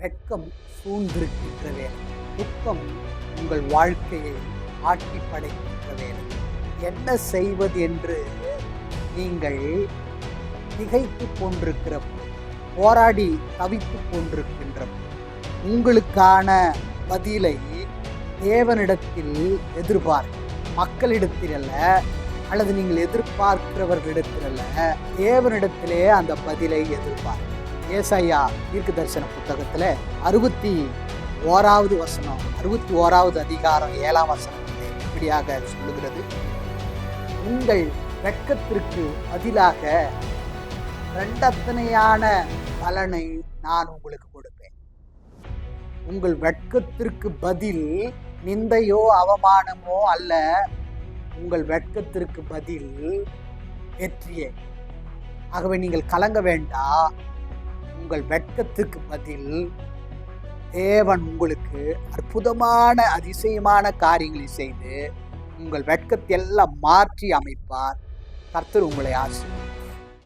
வெட்கம் சூழ்ந்திருக்கின்ற வேலை, துக்கம் உங்கள் வாழ்க்கையை ஆட்டி படைக்கின்ற வேலை. என்ன செய்வது என்று நீங்கள் திகைத்து கொண்டிருக்கிற, போராடி தவித்து கொண்டிருக்கின்ற, உங்களுக்கான பதிலை தேவனிடத்தில் எதிர்பார்க்க, மக்களிடத்தில் அல்ல, அல்லது நீங்கள் எதிர்பார்க்கிறவர்களிடத்தில் அல்ல, தேவனிடத்திலே அந்த பதிலை எதிர்பார்க்க. ஏசாயா தீர்க்க தரிசன புத்தகத்தில் 61வது வசனம், 61வது அதிகாரம் 7ஆம் வசனத்திலே இப்படியாக சொல்லுகிறது: உங்கள் வெட்கத்திற்கு பதிலாக இரண்டத்தனையான பலனை நான் உங்களுக்கு கொடுப்பேன். உங்கள் வெட்கத்திற்கு பதில் நிந்தையோ அவமானமோ அல்ல, உங்கள் வெட்கத்திற்கு பதில் வெற்றியே. ஆகவே நீங்கள் கலங்க வேண்டாம். உங்கள் வெட்கத்திற்கு பதில் தேவன் உங்களுக்கு அற்புதமான அதிசயமான காரியங்களை செய்து உங்கள் வெட்கத்தை எல்லாம் மாற்றி அமைப்பார். கர்த்தர் உங்களை ஆசீர்வதிப்பார்.